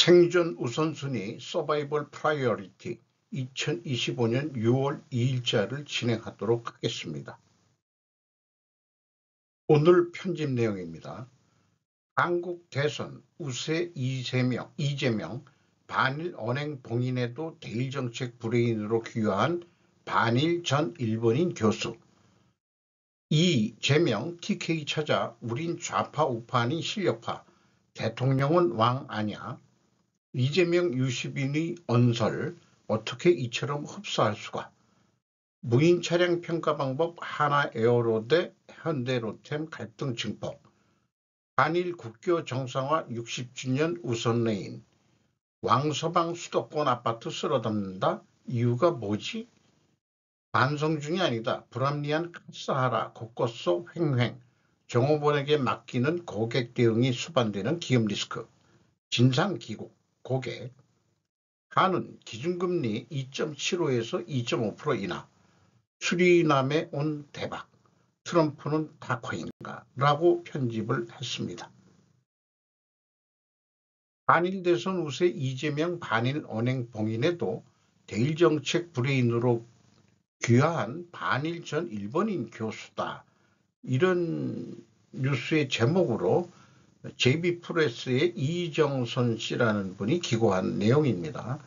생존 우선순위 서바이벌 프라이어리티 2025년 6월 2일자를 진행하도록 하겠습니다. 오늘 편집 내용입니다. 한국 대선 우세 이재명 반일 언행 봉인에도 대일정책 브레인으로 귀화한 반일 전 일본인 교수. 이재명 TK 찾아 우린 좌파 우파 아닌 실력파, 대통령은 왕 아냐. 이재명 유시민의 언설 어떻게 이처럼 흡사할 수가. 무인 차량 평가 방법 하나에어로 대 현대로템 갈등 증폭. 한일 국교 정상화 60주년 우선 레인. 왕서방 수도권 아파트 쓸어담는다. 이유가 뭐지? 반성 중이 아니다. 불합리한 카스하라 곳곳서 횡횡. 종업원에게 맡기는 고객 대응이 수반되는 기업 리스크. 진상기국 고객. 한은 기준금리 2.75에서 2.5% 인하. 수리남에 온 대박. 트럼프는 다코인가? 라고 편집을 했습니다. 한일 대선 우세 이재명 반일 언행 봉인에도 대일정책 브레인으로 귀화한 반일 전 일본인 교수다. 이런 뉴스의 제목으로 JB프레스의 이정선 씨라는 분이 기고한 내용입니다.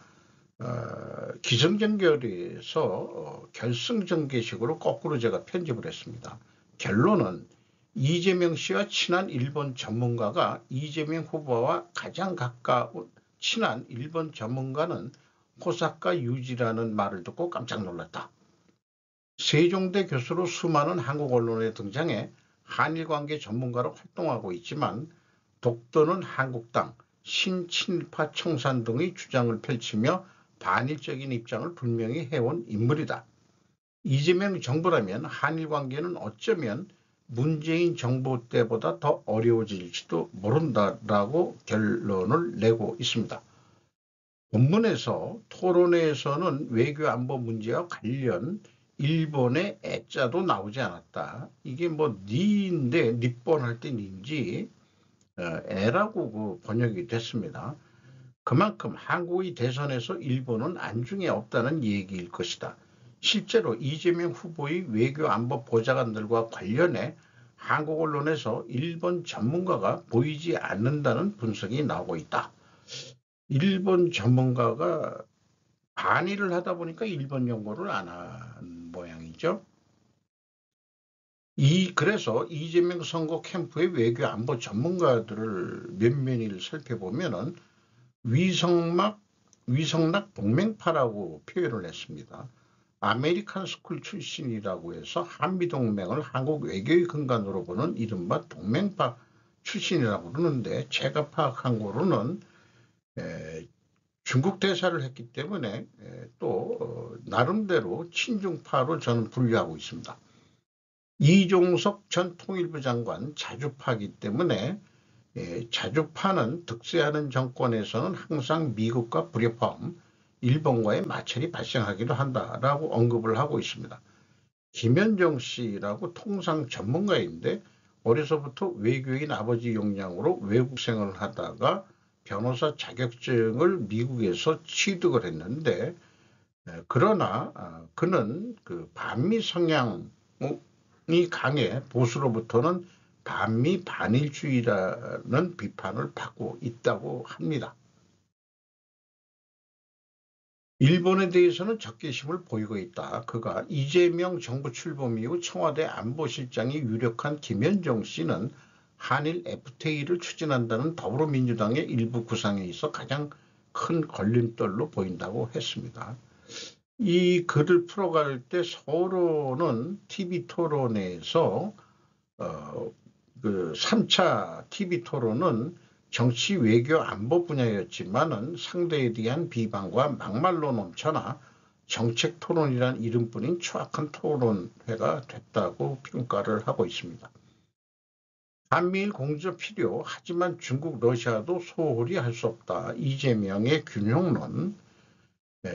기승전결에서 결승전개식으로 거꾸로 제가 편집을 했습니다. 결론은 이재명 씨와 친한 일본 전문가가 이재명 후보와 가장 가까운 친한 일본 전문가는 호사카 유지라는 말을 듣고 깜짝 놀랐다. 세종대 교수로 수많은 한국 언론에 등장해 한일관계 전문가로 활동하고 있지만 독도는 한국당, 신친일파 청산 등의 주장을 펼치며 반일적인 입장을 분명히 해온 인물이다. 이재명 정부라면 한일관계는 어쩌면 문재인 정부 때보다 더 어려워질지도 모른다라고 결론을 내고 있습니다. 본문에서 토론회에서는 외교안보 문제와 관련 일본의 애자도 나오지 않았다. 이게 뭐 니인데 니뻔 할 때 니인지 애라고 번역이 됐습니다. 그만큼 한국의 대선에서 일본은 안중에 없다는 얘기일 것이다. 실제로 이재명 후보의 외교안보 보좌관들과 관련해 한국 언론에서 일본 전문가가 보이지 않는다는 분석이 나오고 있다. 일본 전문가가 반일을 하다 보니까 일본 연구를 안 한 모양이죠. 그래서 이재명 선거 캠프의 외교안보 전문가들을 면면을 살펴보면은 위성락 동맹파라고 표현을 했습니다. 아메리칸 스쿨 출신이라고 해서 한미동맹을 한국 외교의 근간으로 보는 이른바 동맹파 출신이라고 그러는데 제가 파악한 거로는 중국 대사를 했기 때문에 또 나름대로 친중파로 저는 분류하고 있습니다. 이종석 전 통일부 장관 자주파이기 때문에 자주파는 득세하는 정권에서는 항상 미국과 불협화음, 일본과의 마찰이 발생하기도 한다라고 언급을 하고 있습니다. 김현정 씨라고 통상 전문가인데 어려서부터 외교인 아버지 역량으로 외국 생활을 하다가 변호사 자격증을 미국에서 취득을 했는데 그러나 그는 그 반미 성향이 강해 보수로부터는 반미 반일주의라는 비판을 받고 있다고 합니다. 일본에 대해서는 적개심을 보이고 있다. 그가 이재명 정부 출범 이후 청와대 안보실장이 유력한 김현정 씨는 한일 FTA를 추진한다는 더불어민주당의 일부 구상에 있어 가장 큰 걸림돌로 보인다고 했습니다. 이 글을 풀어갈 때 서로는 TV토론에서 그 3차 TV토론은 정치 외교 안보 분야였지만은 상대에 대한 비방과 막말로 넘쳐나 정책 토론이란 이름뿐인 추악한 토론회가 됐다고 평가를 하고 있습니다. 한미일 공조 필요, 하지만 중국, 러시아도 소홀히 할 수 없다. 이재명의 균형론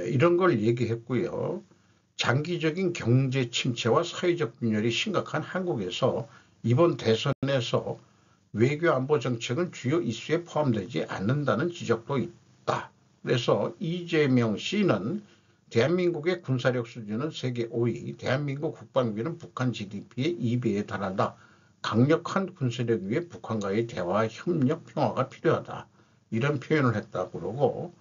이런 걸 얘기했고요. 장기적인 경제 침체와 사회적 분열이 심각한 한국에서 이번 대선에서 외교안보 정책은 주요 이슈에 포함되지 않는다는 지적도 없다. 그래서 이재명 씨는 대한민국의 군사력 수준은 세계 5위, 대한민국 국방비는 북한 GDP의 2배에 달한다. 강력한 군사력 위에 북한과의 대화, 협력, 평화가 필요하다. 이런 표현을 했다고 그러고,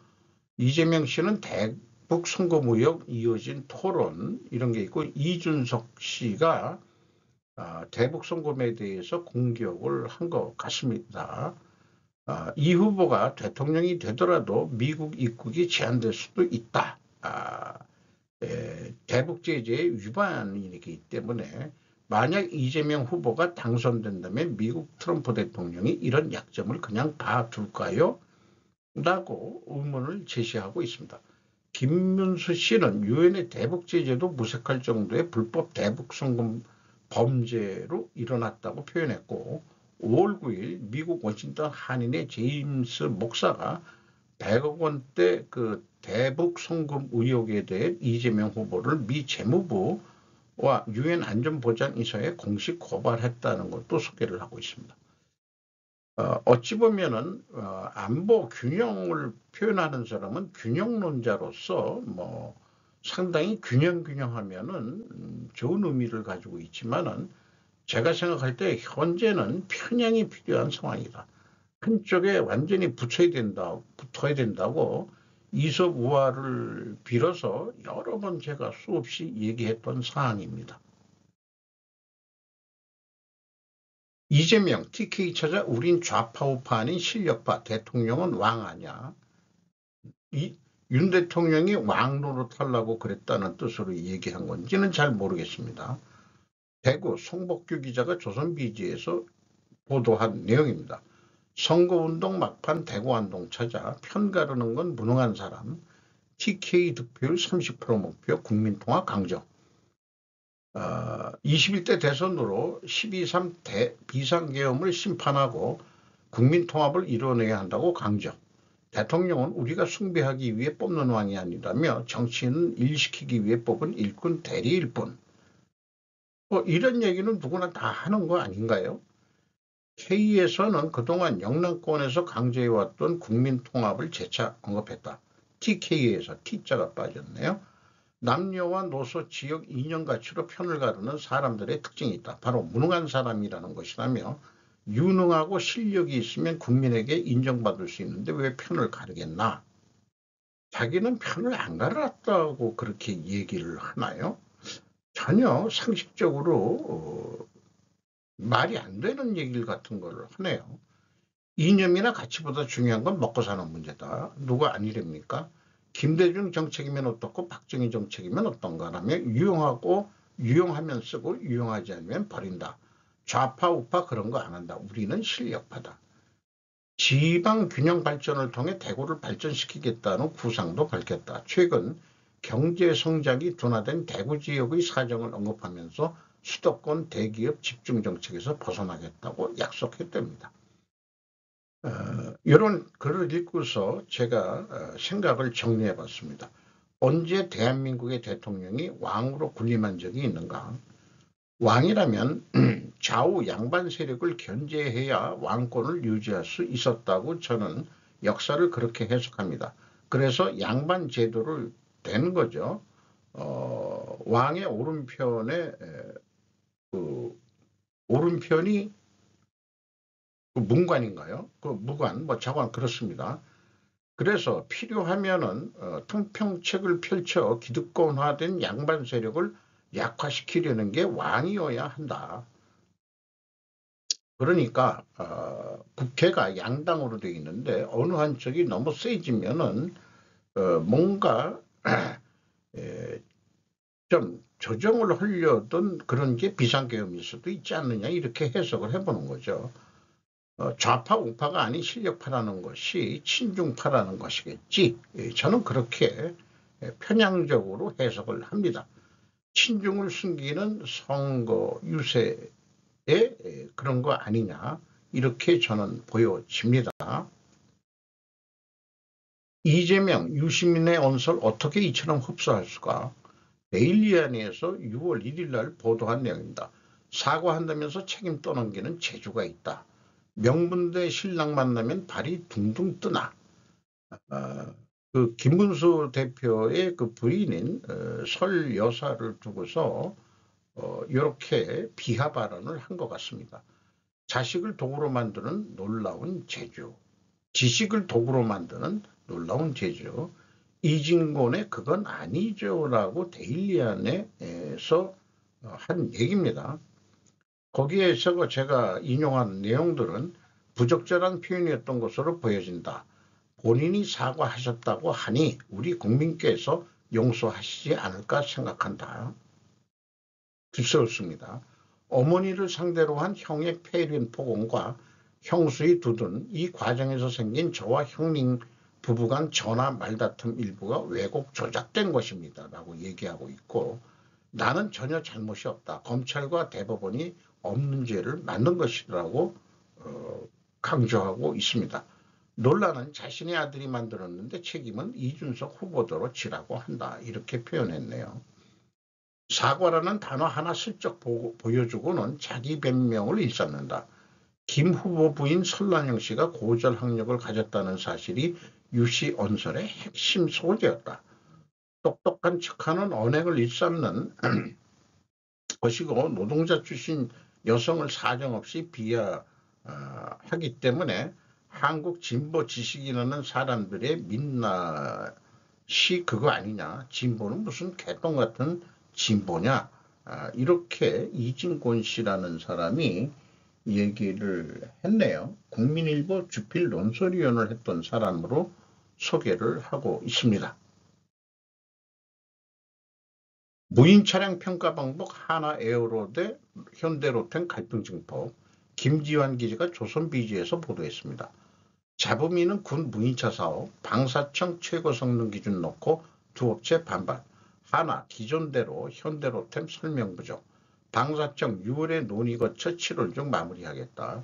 이재명 씨는 대북 선거 무역 이어진 토론 이런 게 있고, 이준석 씨가 대북 선거에 대해서 공격을 한 것 같습니다. 이 후보가 대통령이 되더라도 미국 입국이 제한될 수도 있다. 대북 제재 위반이기 때문에 만약 이재명 후보가 당선된다면 미국 트럼프 대통령이 이런 약점을 그냥 봐둘까요? 라고 의문을 제시하고 있습니다. 김문수 씨는 유엔의 대북 제재도 무색할 정도의 불법 대북 송금 범죄로 일어났다고 표현했고, 5월 9일 미국 워싱턴 한인의 제임스 목사가 100억 원대 그 대북 송금 의혹에 대해 이재명 후보를 미 재무부와 유엔 안전보장이사에 공식 고발했다는 것도 소개를 하고 있습니다. 어찌 보면은 안보 균형을 표현하는 사람은 균형론자로서 상당히 균형하면은 좋은 의미를 가지고 있지만은, 제가 생각할 때 현재는 편향이 필요한 상황이다. 한쪽에 완전히 붙어야 된다고 이석우화를 빌어서 여러 번 제가 수없이 얘기했던 사항입니다. 이재명, TK 찾아 우린 좌파우파 아닌 실력파, 대통령은 왕 아냐. 윤 대통령이 왕 노릇하려고 그랬다는 뜻으로 얘기한 건지는 잘 모르겠습니다. 대구 송복규 기자가 조선비지에서 보도한 내용입니다. 선거운동 막판 대구 안동 찾아 편 가르는 건 무능한 사람, TK 득표율 30% 목표 국민통합 강정. 21대 대선으로 12.3 비상계엄을 심판하고 국민통합을 이뤄내야 한다고 강정. 대통령은 우리가 숭배하기 위해 뽑는 왕이 아니라며 정치인은 일시키기 위해 뽑은 일꾼 대리일 뿐. 이런 얘기는 누구나 다 하는 거 아닌가요? K에서는 그동안 영남권에서 강조해왔던 국민통합을 재차 언급했다. TK에서 T자가 빠졌네요. 남녀와 노소 지역 이념 가치로 편을 가르는 사람들의 특징이 있다. 바로 무능한 사람이라는 것이라며, 유능하고 실력이 있으면 국민에게 인정받을 수 있는데 왜 편을 가르겠나? 자기는 편을 안 가르었다고 그렇게 얘기를 하나요? 전혀 상식적으로 말이 안 되는 얘기를 같은 걸 하네요. 이념이나 가치보다 중요한 건 먹고 사는 문제다. 누가 아니랍니까? 김대중 정책이면 어떻고 박정희 정책이면 어떤가라며 유용하면 쓰고 유용하지 않으면 버린다. 좌파 우파 그런 거 안 한다. 우리는 실력파다. 지방 균형 발전을 통해 대구를 발전시키겠다는 구상도 밝혔다. 최근 경제 성장이 둔화된 대구 지역의 사정을 언급하면서 수도권 대기업 집중 정책에서 벗어나겠다고 약속했답니다. 이런 글을 읽고서 제가 생각을 정리해 봤습니다. 언제 대한민국의 대통령이 왕으로 군림한 적이 있는가? 왕이라면 좌우 양반 세력을 견제해야 왕권을 유지할 수 있었다고 저는 역사를 그렇게 해석합니다. 그래서 양반 제도를 된 거죠. 왕의 오른편이 문관인가요? 무관, 자관 그렇습니다. 그래서 필요하면은 통평책을 펼쳐 기득권화된 양반 세력을 약화시키려는 게 왕이어야 한다. 그러니까 국회가 양당으로 되어 있는데 어느 한쪽이 너무 세지면은 뭔가 좀 조정을 하려던 그런 게 비상계엄일 수도 있지 않느냐, 이렇게 해석을 해보는 거죠. 좌파 우파가 아닌 실력파라는 것이 친중파라는 것이겠지. 저는 그렇게 편향적으로 해석을 합니다. 친중을 숨기는 선거 유세의 그런 거 아니냐, 이렇게 저는 보여집니다. 이재명, 유시민의 언설 어떻게 이처럼 흡수할 수가? 데일리안에서 6월 1일 날 보도한 내용입니다. 사과한다면서 책임 떠넘기는 재주가 있다. 명분대 신랑 만나면 발이 둥둥 뜨나. 아, 그 김문수 대표의 그 부인인 설 여사를 두고서 이렇게 비하 발언을 한 것 같습니다. 자식을 도구로 만드는 놀라운 재주, 지식을 도구로 만드는 놀라운 재주, 이진곤의 그건 아니죠라고 데일리안에서 한 얘기입니다. 거기에서 제가 인용한 내용들은 부적절한 표현이었던 것으로 보여진다. 본인이 사과하셨다고 하니 우리 국민께서 용서하시지 않을까 생각한다. 두서없습니다. 어머니를 상대로 한 형의 폐륜 폭언과 형수의 두둔, 이 과정에서 생긴 저와 형님 부부 간 전화 말다툼 일부가 왜곡 조작된 것입니다. 라고 얘기하고 있고, 나는 전혀 잘못이 없다. 검찰과 대법원이 없는 죄를 만든 것이라고 강조하고 있습니다. 논란은 자신의 아들이 만들었는데 책임은 이준석 후보대로 지라고 한다. 이렇게 표현했네요. 사과라는 단어 하나 슬쩍 보여주고는 자기 변명을 일삼는다. 김 후보 부인 설란영 씨가 고졸 학력을 가졌다는 사실이 유씨 언설의 핵심 소재였다. 똑똑한 척하는 언행을 일삼는 것이고 노동자 출신 여성을 사정없이 비하하기 때문에 한국 진보 지식인하는 사람들의 민낯이 그거 아니냐. 진보는 무슨 개똥 같은 진보냐. 이렇게 이진곤 씨라는 사람이 얘기를 했네요. 국민일보 주필 논설위원을 했던 사람으로 소개를 하고 있습니다. 무인 차량 평가 방법 하나 에어로 대 현대로템 갈등 증폭. 김지환 기자가 조선비지에서 보도했습니다. 잡음이는 군 무인차 사업, 방사청 최고 성능 기준 놓고 두 업체 반발. 하나 기존대로 현대로템 설명 부족. 방사청 6월에 논의 거쳐 7월 중 마무리하겠다.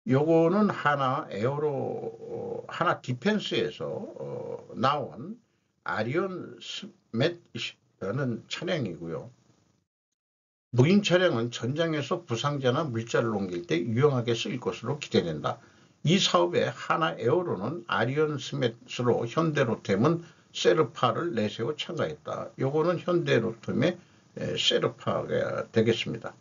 요거는 하나 에어로 하나 디펜스에서 나온 아리온 스맷이라는 차량이고요. 무인 차량은 전장에서 부상자나 물자를 옮길 때 유용하게 쓰일 것으로 기대된다. 이 사업의 하나 에어로는 아리온 스맷으로 현대로템은 세르파를 내세워 참가했다. 요거는 현대로템의 세르파가 되겠습니다.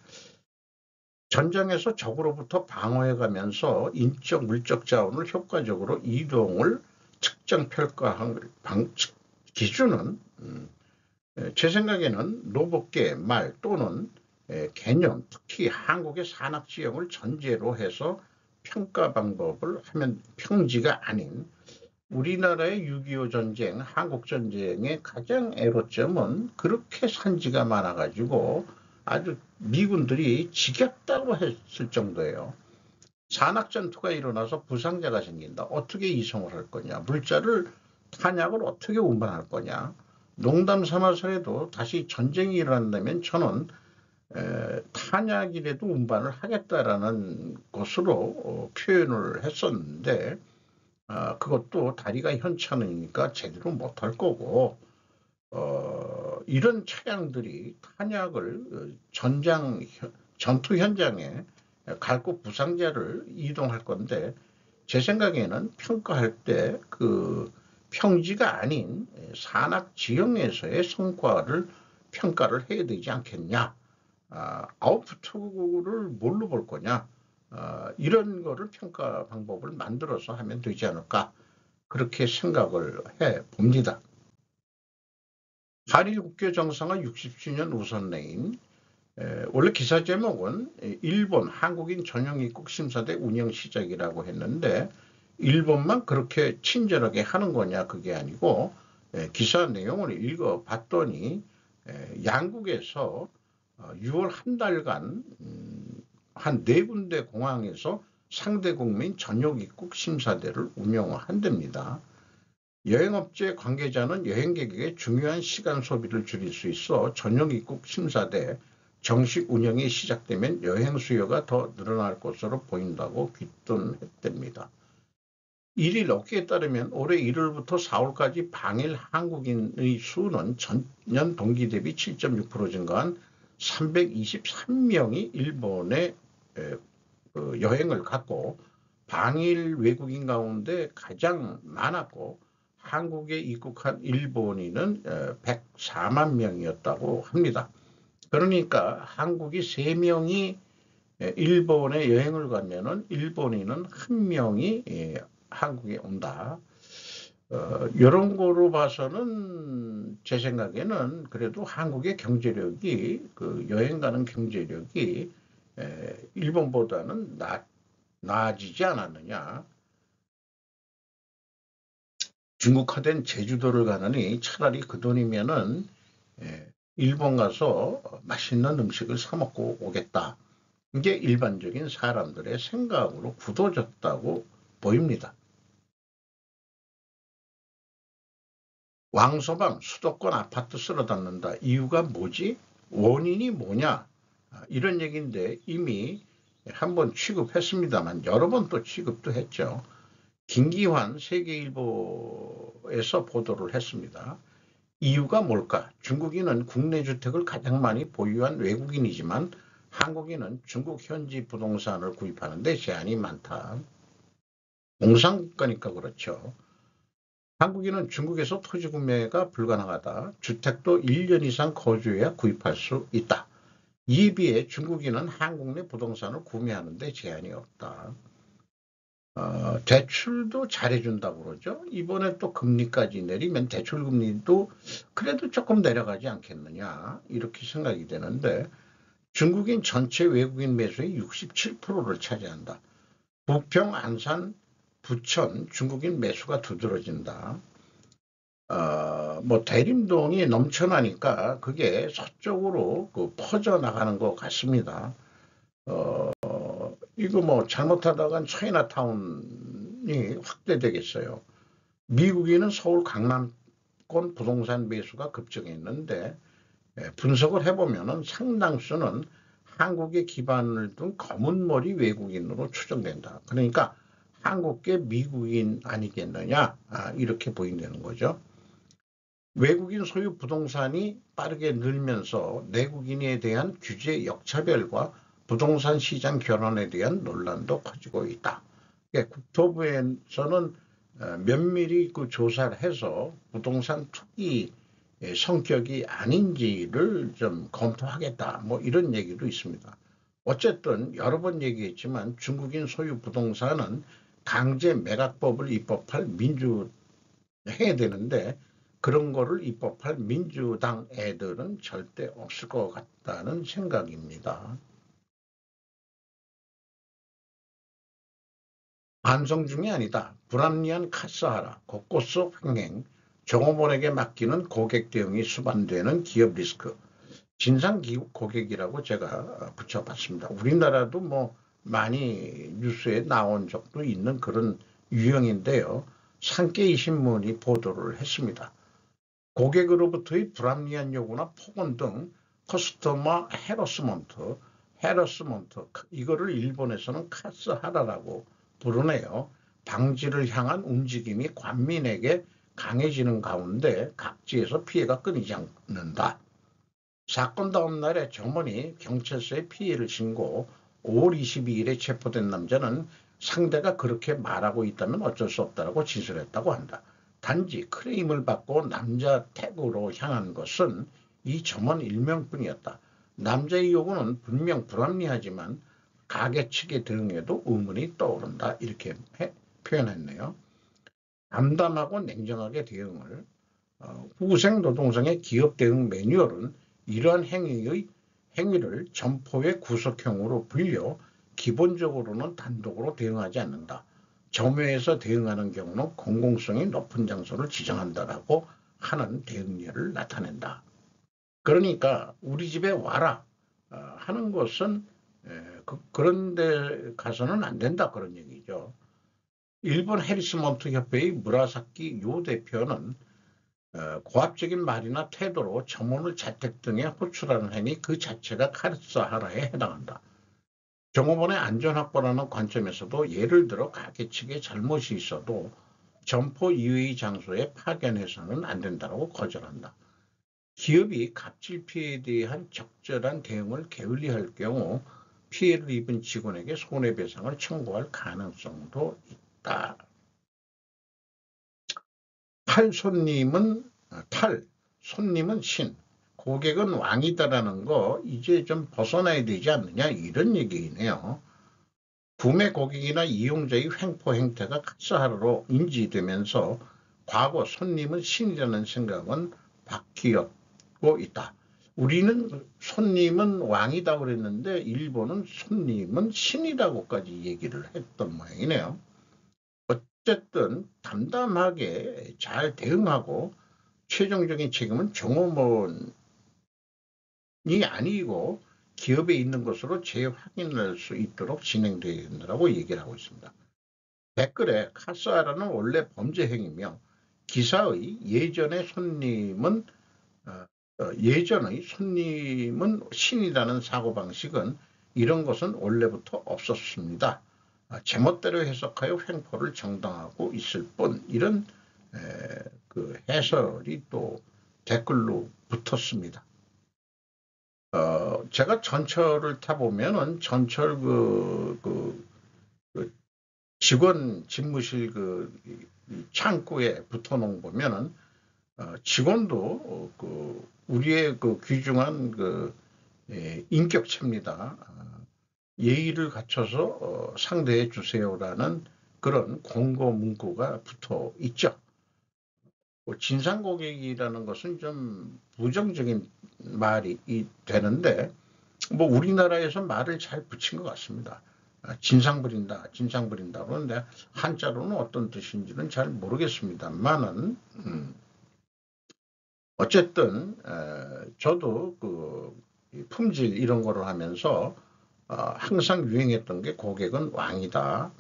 전장에서 적으로부터 방어해가면서 인적 물적 자원을 효과적으로 이동을 측정 평가한 기준은 제 생각에는 로봇계 말 또는 개념, 특히 한국의 산악 지형을 전제로 해서 평가 방법을 하면 평지가 아닌 우리나라의 6.25 전쟁, 한국 전쟁의 가장 애로점은 그렇게 산지가 많아가지고 아주 미군들이 지겹다고 했을 정도예요. 산악전투가 일어나서 부상자가 생긴다. 어떻게 이송을 할 거냐. 물자를 탄약을 어떻게 운반할 거냐. 농담 삼아서라도 다시 전쟁이 일어난다면 저는 탄약이라도 운반을 하겠다라는 것으로 표현을 했었는데 그것도 다리가 현찮으니까 제대로 못할 거고 이런 차량들이 탄약을 전투 현장에 갈고 부상자를 이동할 건데 제 생각에는 평가할 때 그 평지가 아닌 산악 지형에서의 성과를 평가를 해야 되지 않겠냐. 아웃풋을 뭘로 볼 거냐. 이런 거를 평가 방법을 만들어서 하면 되지 않을까. 그렇게 생각을 해 봅니다. 한일 국교 정상화 60주년 우선레인. 원래 기사 제목은 일본 한국인 전용 입국 심사대 운영 시작이라고 했는데 일본만 그렇게 친절하게 하는 거냐 그게 아니고 기사 내용을 읽어봤더니 양국에서 6월 한 달간 한 4군데 공항에서 상대 국민 전용 입국 심사대를 운영한답니다. 여행업체 관계자는 여행객에게 중요한 시간 소비를 줄일 수 있어 전용 입국 심사대 정식 운영이 시작되면 여행 수요가 더 늘어날 것으로 보인다고 귀띔했답니다. 1일 업계에 따르면 올해 1월부터 4월까지 방일 한국인의 수는 전년 동기 대비 7.6% 증가한 323명이 일본에 여행을 갔고 방일 외국인 가운데 가장 많았고 한국에 입국한 일본인은 104만 명이었다고 합니다. 그러니까 한국이 3명이 일본에 여행을 가면은 일본인은 1명이 한국에 온다. 이런 거로 봐서는 제 생각에는 그래도 한국의 경제력이 그 여행 가는 경제력이 일본보다는 나아지지 않았느냐. 중국화된 제주도를 가느니 차라리 그 돈이면은 일본 가서 맛있는 음식을 사 먹고 오겠다. 이게 일반적인 사람들의 생각으로 굳어졌다고 보입니다. 왕서방 수도권 아파트 쓸어 담는다. 이유가 뭐지? 원인이 뭐냐? 이런 얘기인데 이미 한번 취급했습니다만 여러 번 또 취급도 했죠. 김기환 세계일보에서 보도를 했습니다. 이유가 뭘까? 중국인은 국내 주택을 가장 많이 보유한 외국인이지만 한국인은 중국 현지 부동산을 구입하는 데 제한이 많다. 공산국가니까 그렇죠. 한국인은 중국에서 토지 구매가 불가능하다. 주택도 1년 이상 거주해야 구입할 수 있다. 이에 비해 중국인은 한국 내 부동산을 구매하는 데 제한이 없다. 대출도 잘해준다고 그러죠. 이번에 또 금리까지 내리면 대출 금리도 그래도 조금 내려가지 않겠느냐 이렇게 생각이 되는데 중국인 전체 외국인 매수의 67%를 차지한다. 부평, 안산, 부천 중국인 매수가 두드러진다. 뭐 대림동이 넘쳐나니까 그게 서쪽으로 퍼져나가는 것 같습니다. 이거 뭐 잘못하다간 차이나타운이 확대되겠어요. 미국인은 서울 강남권 부동산 매수가 급증했는데 분석을 해보면 상당수는 한국에 기반을 둔 검은머리 외국인으로 추정된다. 그러니까 한국계 미국인 아니겠느냐 이렇게 보인다는 거죠. 외국인 소유 부동산이 빠르게 늘면서 내국인에 대한 규제 역차별과 부동산 시장 결혼에 대한 논란도 커지고 있다. 국토부에서는 면밀히 그 조사를 해서 부동산 투기 성격이 아닌지를 좀 검토하겠다. 뭐 이런 얘기도 있습니다. 어쨌든 여러 번 얘기했지만 중국인 소유 부동산은 강제 매각법을 입법할 해야 되는데 그런 거를 입법할 민주당 애들은 절대 없을 것 같다는 생각입니다. 반성중이 아니다. 불합리한 카스하라, 곳곳서 횡행, 종업원에게 맡기는 고객 대응이 수반되는 기업 리스크, 진상 고객이라고 제가 붙여봤습니다. 우리나라도 뭐 많이 뉴스에 나온 적도 있는 그런 유형인데요. 산케이 신문이 보도를 했습니다. 고객으로부터의 불합리한 요구나 폭언 등 커스터머 헤러스먼트, 이거를 일본에서는 카스하라라고 부르네요. 방지를 향한 움직임이 관민에게 강해지는 가운데 각지에서 피해가 끊이지 않는다. 사건 다음 날에 점원이 경찰서에 피해를 신고 5월 22일에 체포된 남자는 상대가 그렇게 말하고 있다면 어쩔 수 없다고 진술했다고 한다. 단지 크레임을 받고 남자 택으로 향한 것은 이 점원 1명뿐이었다. 남자의 요구는 분명 불합리하지만 가게 측의 대응에도 의문이 떠오른다. 이렇게 표현했네요. 담담하고 냉정하게 대응을 후생 노동성의 기업 대응 매뉴얼은 이러한 행위를 점포의 구속형으로 불려 기본적으로는 단독으로 대응하지 않는다. 점유에서 대응하는 경우는 공공성이 높은 장소를 지정한다라고 하는 대응례를 나타낸다. 그러니까 우리 집에 와라 하는 것은 그런 데 가서는 안 된다 그런 얘기죠. 일본 해리스먼트 협회의 무라사키 요 대표는 고압적인 말이나 태도로 점원을 자택 등에 호출하는 행위 그 자체가 카르사하라에 해당한다. 종업원의 안전 확보라는 관점에서도 예를 들어 가게 측에 잘못이 있어도 점포 이외의 장소에 파견해서는 안 된다고 거절한다. 기업이 갑질 피해에 대한 적절한 대응을 게을리할 경우 피해를 입은 직원에게 손해배상을 청구할 가능성도 있다. 손님은 신, 고객은 왕이다라는 거 이제 좀 벗어나야 되지 않느냐 이런 얘기이네요. 구매 고객이나 이용자의 횡포 행태가 카스하라로 인지되면서 과거 손님은 신이라는 생각은 바뀌었고 있다. 우리는 손님은 왕이다 그랬는데 일본은 손님은 신이라고까지 얘기를 했던 모양이네요. 어쨌든 담담하게 잘 대응하고 최종적인 책임은 종업원이 아니고 기업에 있는 것으로 재확인할 수 있도록 진행되어야 된다고 얘기를 하고 있습니다. 댓글에 카스하라는 원래 범죄 행위며 기사의 예전의 손님은 신이라는 사고방식은 이런 것은 원래부터 없었습니다. 제멋대로 해석하여 횡포를 정당하고 있을 뿐 이런 그 해설이 또 댓글로 붙었습니다. 제가 전철을 타보면은 전철 그 직원 집무실 그 창구에 붙어놓은 보면은 직원도 우리의 그 귀중한 그 인격체입니다. 예의를 갖춰서 상대해 주세요라는 그런 공고 문구가 붙어 있죠. 진상 고객이라는 것은 좀 부정적인 말이 되는데 우리나라에서 말을 잘 붙인 것 같습니다. 진상 부린다 그러는데 한자로는 어떤 뜻인지는 잘 모르겠습니다만은 어쨌든 저도 그 품질 이런 거를 하면서 항상 유행했던 게 고객은 왕이다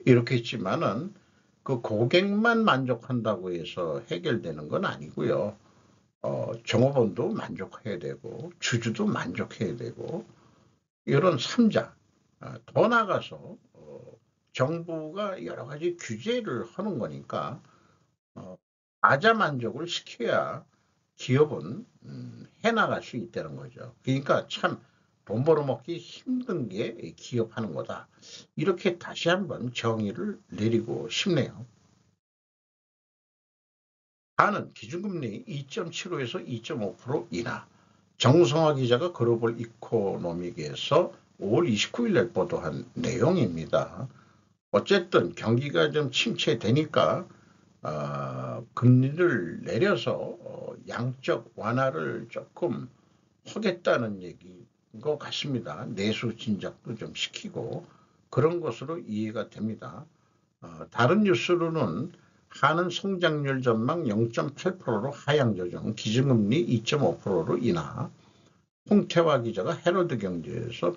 이렇게 했지만은 그 고객만 만족한다고 해서 해결되는 건 아니고요. 종업원도 만족해야 되고 주주도 만족해야 되고 이런 3자 더 나아가서 정부가 여러 가지 규제를 하는 거니까 아자 만족을 시켜야 기업은 해나갈 수 있다는 거죠. 그러니까 참 돈 벌어먹기 힘든 게 기업하는 거다. 이렇게 다시 한번 정의를 내리고 싶네요. 다는 기준금리 2.75에서 2.5% 인하. 정성화 기자가 글로벌 이코노믹에서 5월 29일 날 보도한 내용입니다. 어쨌든 경기가 좀 침체되니까 금리를 내려서 양적 완화를 조금 하겠다는 얘기인 것 같습니다. 내수 진작도 좀 시키고 그런 것으로 이해가 됩니다. 다른 뉴스로는 한은 성장률 전망 0.8%로 하향 조정, 기준금리 2.5%로 인하. 홍태화 기자가 헤럴드 경제에서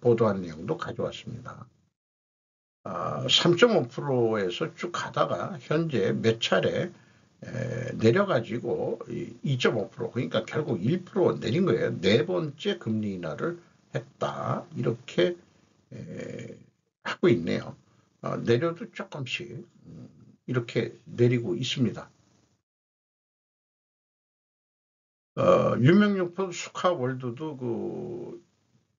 보도한 내용도 가져왔습니다. 3.5%에서 쭉 가다가 현재 몇 차례 내려가지고 2.5% 그러니까 결국 1% 내린 거예요. 네 번째 금리 인하를 했다. 이렇게 하고 있네요. 내려도 조금씩 이렇게 내리고 있습니다. 유명용품 수카월드도 그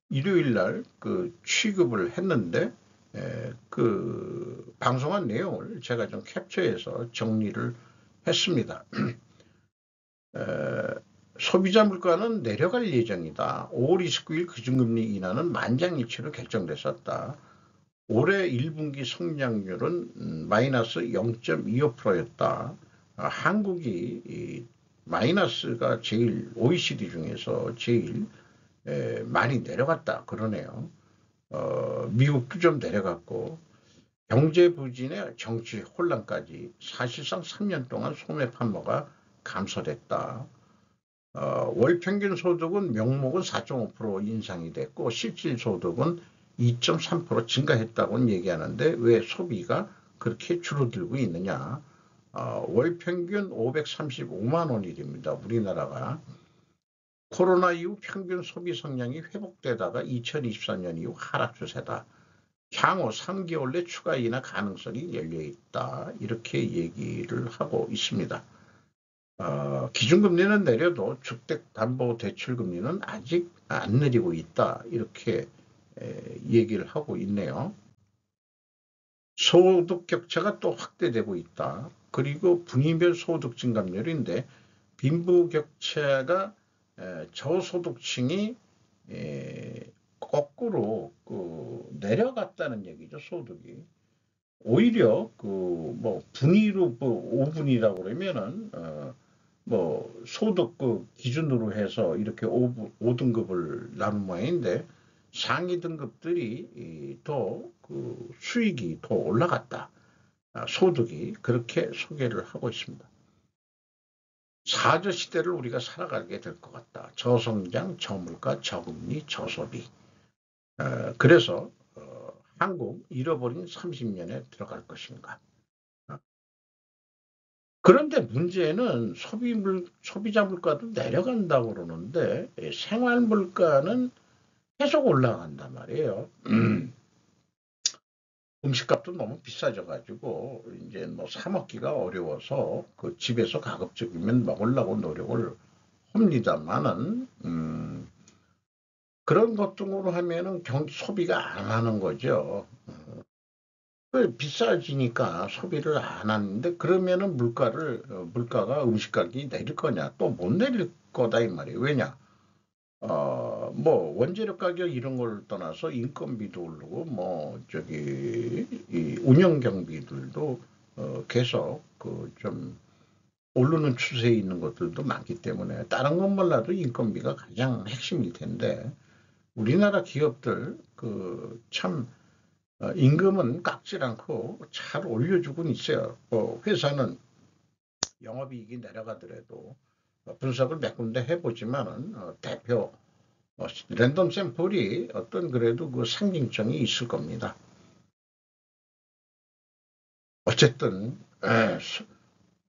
일요일 날 그 취급을 했는데 그 방송한 내용을 제가 좀 캡처해서 정리를 했습니다. 소비자 물가는 내려갈 예정이다. 5월 29일 기준금리 인하는 만장일치로 결정됐었다. 올해 1분기 성장률은 마이너스 0.25%였다. 한국이 마이너스가 제일 OECD 중에서 제일 많이 내려갔다 그러네요. 미국도 좀 내려갔고 경제 부진에 정치 혼란까지 사실상 3년 동안 소매 판모가 감소됐다. 월 평균 소득은 명목은 4.5% 인상이 됐고 실질 소득은 2.3% 증가했다고는 얘기하는데 왜 소비가 그렇게 줄어들고 있느냐. 월 평균 535만 원일입니다. 우리나라가. 코로나 이후 평균 소비 성장이 회복되다가 2024년 이후 하락 추세다. 향후 3개월 내 추가 인하 가능성이 열려있다. 이렇게 얘기를 하고 있습니다. 기준금리는 내려도 주택담보대출금리는 아직 안 내리고 있다. 이렇게 얘기를 하고 있네요. 소득 격차가 또 확대되고 있다. 그리고 분위별 소득 증감률인데 빈부격차가 저소득층이 거꾸로 내려갔다는 얘기죠. 소득이. 오히려 뭐 분위로 5분이라고 그러면은 뭐 소득 기준으로 해서 이렇게 5등급을 나눈 모양인데 상위 등급들이 더 수익이 더 올라갔다. 소득이 그렇게 소개를 하고 있습니다. 사저 시대를 우리가 살아가게 될 것 같다. 저성장, 저물가, 저금리, 저소비. 그래서 한국 잃어버린 30년에 들어갈 것인가. 그런데 문제는 소비자 물가도 내려간다고 그러는데 생활 물가는 계속 올라간단 말이에요. 음식값도 너무 비싸져 가지고 이제 뭐 사 먹기가 어려워서 그 집에서 가급적이면 먹으려고 노력을 합니다만은 그런 것 등으로 하면은 소비가 안 하는 거죠. 비싸지니까 소비를 안 하는데 그러면은 물가가 음식 가격이 내릴 거냐? 또 못 내릴 거다 이 말이에요. 왜냐? 뭐 원재료 가격 이런 걸 떠나서 인건비도 오르고 뭐 저기 이 운영 경비들도 계속 좀 오르는 추세에 있는 것들도 많기 때문에 다른 건 몰라도 인건비가 가장 핵심일 텐데 우리나라 기업들 참 임금은 깎지 않고 잘 올려주고는 있어요. 회사는 영업이익이 내려가더라도 분석을 몇 군데 해보지만은 대표 랜덤 샘플이 어떤 그래도 그 상징성이 있을 겁니다. 어쨌든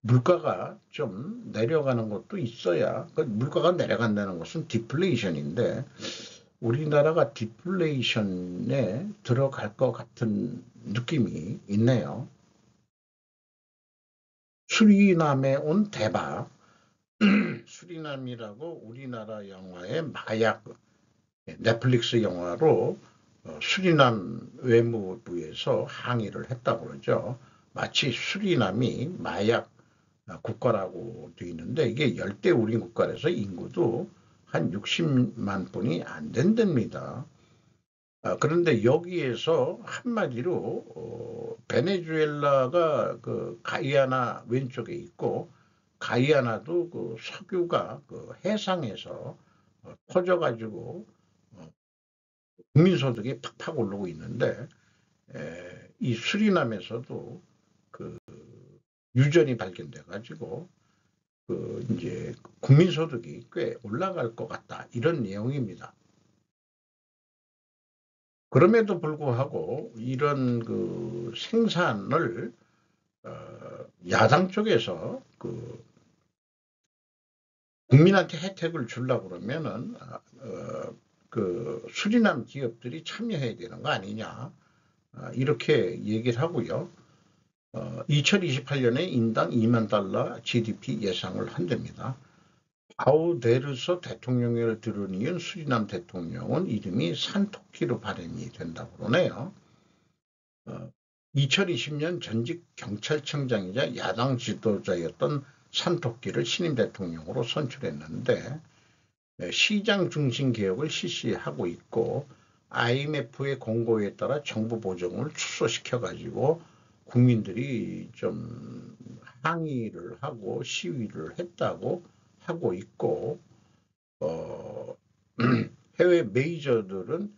물가가 좀 내려가는 것도 있어야 물가가 내려간다는 것은 디플레이션인데 우리나라가 디플레이션에 들어갈 것 같은 느낌이 있네요. 수리남에 온 대박. 수리남이라고 우리나라 영화의 마약 넷플릭스 영화로 수리남 외무부에서 항의를 했다고 그러죠. 마치 수리남이 마약 국가라고 되어 있는데 이게 열대 우림 국가라서 인구도 한 60만 분이 안 된답니다. 그런데 여기에서 한마디로 베네수엘라가 가이아나 왼쪽에 있고 가이아나도 석유가 해상에서 터져가지고 국민소득이 팍팍 오르고 있는데 이 수리남에서도 유전이 발견돼가지고 이제 국민소득이 꽤 올라갈 것 같다 이런 내용입니다. 그럼에도 불구하고 이런 생산을 야당 쪽에서 국민한테 혜택을 주려고 그러면은 수리남 기업들이 참여해야 되는 거 아니냐 이렇게 얘기를 하고요. 2028년에 인당 2만 달러 GDP 예상을 한답니다. 바우데르소 대통령을 들은이은 수리남 대통령은 이름이 산토키로 발음이 된다고 그러네요. 2020년 전직 경찰청장이자 야당 지도자였던 산토키를 신임 대통령으로 선출했는데 시장 중심 개혁을 실시하고 있고 IMF의 공고에 따라 정부 보조금을 축소시켜가지고 국민들이 좀 항의를 하고 시위를 했다고 하고 있고 해외 메이저들은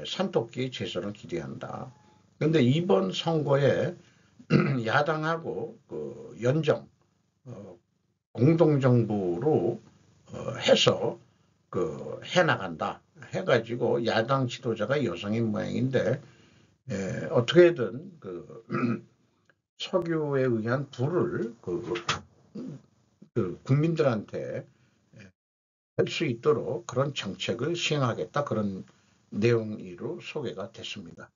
산토끼의 재선을 기대한다. 그런데 이번 선거에 야당하고 연정 공동정부로 해서 해나간다 해가지고 야당 지도자가 여성인 모양인데 어떻게든 석유에 의한 불을 국민들한테 할 수 있도록 그런 정책을 시행하겠다 그런 내용으로 소개가 됐습니다.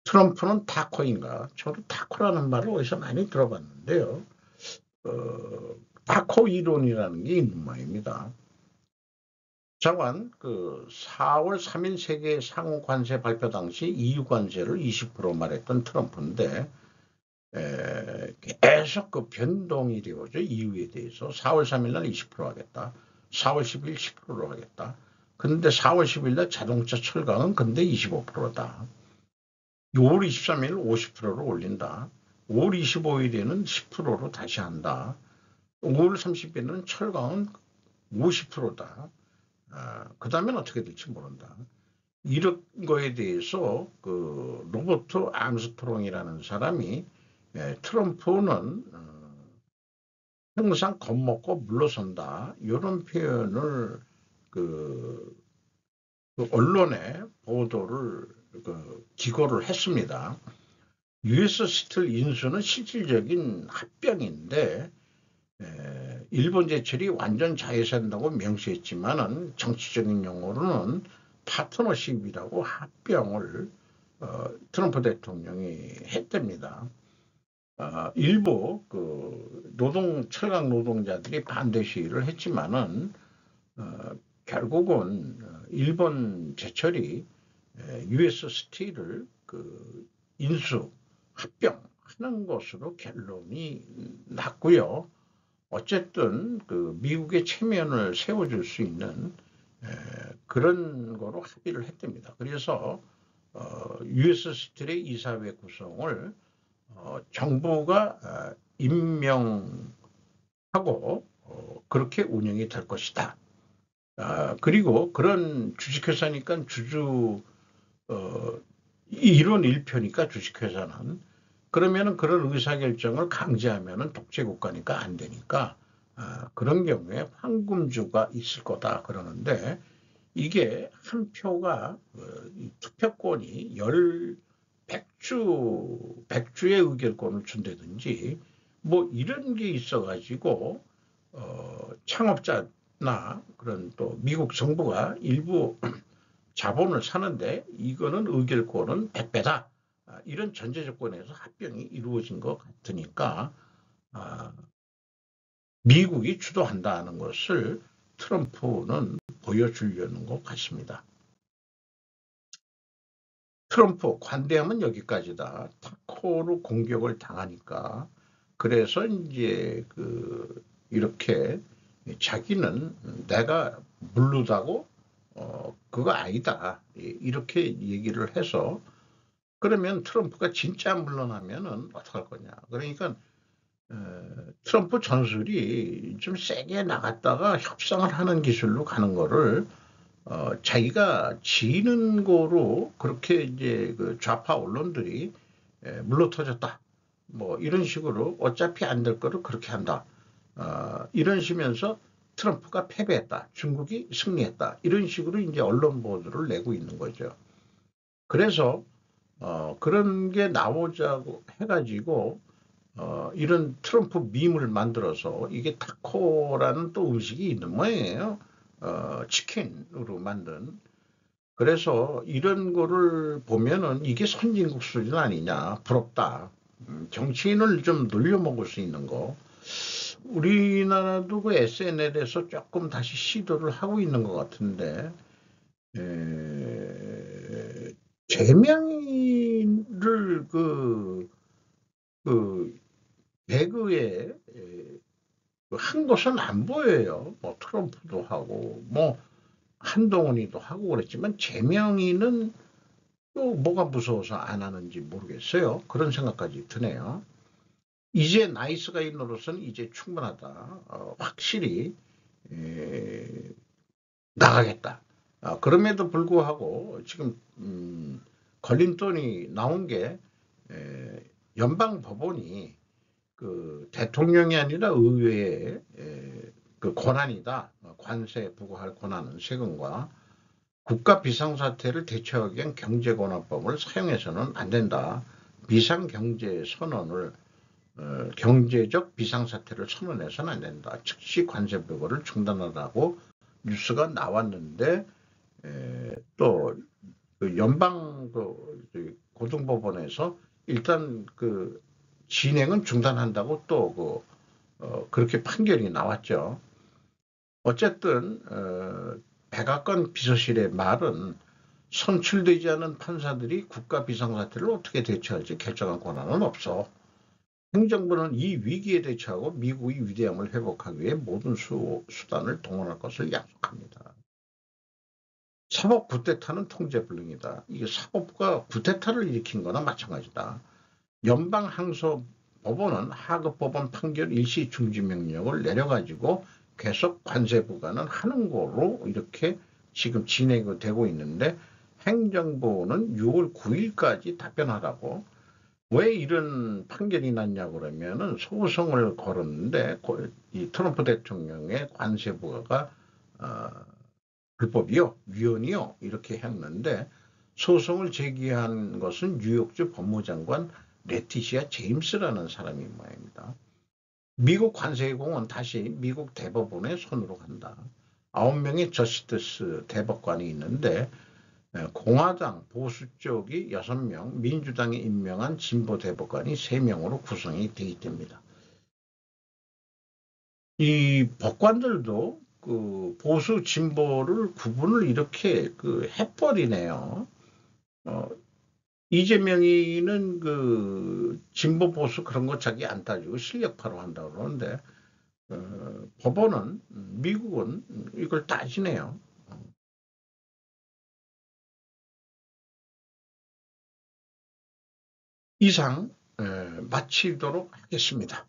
트럼프는 다코인가? 저도 다코라는 말을 어디서 많이 들어봤는데요. 다코 이론이라는 게 있는 모양입니다. 장관 4월 3일 세계 상호 관세 발표 당시 EU 관세를 20% 말했던 트럼프인데 계속 그 변동이 되어죠. EU에 대해서 4월 3일 날 20% 하겠다. 4월 10일 10%로 하겠다. 근데 4월 10일 날 자동차 철강은 근데 25%다. 5월 23일 50%로 올린다. 5월 25일에는 10%로 다시 한다. 5월 30일에는 철강은 50%다. 그 다음엔 어떻게 될지 모른다. 이런 거에 대해서 로버트 암스트롱이라는 사람이 트럼프는 항상 겁먹고 물러선다. 이런 표현을 언론에 보도를 기고를 했습니다. US 스틸 인수는 실질적인 합병인데 일본 제철이 완전 자회사한다고 명시했지만은 정치적인 용어로는 파트너십이라고 합병을 트럼프 대통령이 했답니다. 일부 철강 노동자들이 반대 시위를 했지만은 결국은 일본 제철이 US 스틸을 인수 합병하는 것으로 결론이 났고요. 어쨌든 미국의 체면을 세워줄 수 있는 그런 거로 합의를 했답니다. 그래서 US 스틸의 이사회 구성을 정부가 임명하고 그렇게 운영이 될 것이다. 그리고 그런 주식회사니까 이론 1표니까 주식회사는 그러면은 그런 의사결정을 강제하면은 독재국가니까 안 되니까 그런 경우에 황금주가 있을 거다 그러는데 이게 한 표가 투표권이 100주의 의결권을 준다든지 뭐 이런 게 있어가지고 창업자나 그런 또 미국 정부가 일부 자본을 사는데 이거는 의결권은 100배다. 이런 전제 조건에서 합병이 이루어진 것 같으니까 미국이 주도한다는 것을 트럼프는 보여주려는 것 같습니다. 트럼프 관대함은 여기까지다. 타코로 공격을 당하니까 그래서 이제 이렇게 자기는 내가 물르다고 그거 아니다 이렇게 얘기를 해서 그러면 트럼프가 진짜 물러나면은 어떡할 거냐. 그러니까 트럼프 전술이 좀 세게 나갔다가 협상을 하는 기술로 가는 거를 자기가 지는 거로 그렇게 이제 좌파 언론들이 물러터졌다. 뭐 이런 식으로 어차피 안 될 거를 그렇게 한다. 이런 식이면서 트럼프가 패배했다. 중국이 승리했다. 이런 식으로 이제 언론 보도를 내고 있는 거죠. 그래서 그런 게 나오자고 해가지고 이런 트럼프 밈을 만들어서 이게 타코라는 또 음식이 있는 모양이에요. 치킨으로 만든. 그래서 이런 거를 보면은 이게 선진국 수준 아니냐. 부럽다. 정치인을 좀 놀려먹을 수 있는 거. 우리나라도 SNL에서 조금 다시 시도를 하고 있는 것 같은데 제명인을 배그에 한 것은 안 보여요. 뭐 트럼프도 하고 뭐 한동훈이도 하고 그랬지만 제명이는 또 뭐가 무서워서 안 하는지 모르겠어요. 그런 생각까지 드네요. 이제 나이스가인으로서는 이제 충분하다. 확실히 나가겠다. 그럼에도 불구하고 지금 걸림돈이 나온 게 연방법원이 대통령이 아니라 의회의 권한이다. 관세 부과할 권한은 세금과 국가 비상사태를 대처하기 위한 경제권한법을 사용해서는 안 된다. 비상경제선언을 경제적 비상사태를 선언해서는 안 된다. 즉시 관세 부과를 중단하라고 뉴스가 나왔는데 또 연방 고등법원에서 일단 진행은 중단한다고 또 그렇게 판결이 나왔죠. 어쨌든 백악관 비서실의 말은 선출되지 않은 판사들이 국가 비상사태를 어떻게 대처할지 결정할 권한은 없어. 행정부는 이 위기에 대처하고 미국의 위대함을 회복하기 위해 모든 수단을 동원할 것을 약속합니다. 사법 쿠데타는 통제불능이다. 이게 사법부가 쿠데타를 일으킨 거나 마찬가지다. 연방항소법원은 하급법원 판결 일시 중지 명령을 내려가지고 계속 관세 부과는 하는 거로 이렇게 지금 진행이 되고 있는데 행정부는 6월 9일까지 답변하라고. 왜 이런 판결이 났냐고 그러면은 소송을 걸었는데 이 트럼프 대통령의 관세 부과가 불법이요, 위헌이요 이렇게 했는데 소송을 제기한 것은 뉴욕주 법무장관 레티시아 제임스라는 사람이 모양입니다. 미국 관세공은 다시 미국 대법원의 손으로 간다. 9명의 저스티스 대법관이 있는데 공화당 보수 쪽이 6명, 민주당이 임명한 진보 대법관이 3명으로 구성이 되게 됩니다. 이 법관들도 그 보수 진보를 구분을 이렇게 해버리네요. 이재명이는 그 진보 보수 그런 거 자기 안 따지고 실력파로 한다고 그러는데 법원은 미국은 이걸 따지네요. 이상 마치도록 하겠습니다.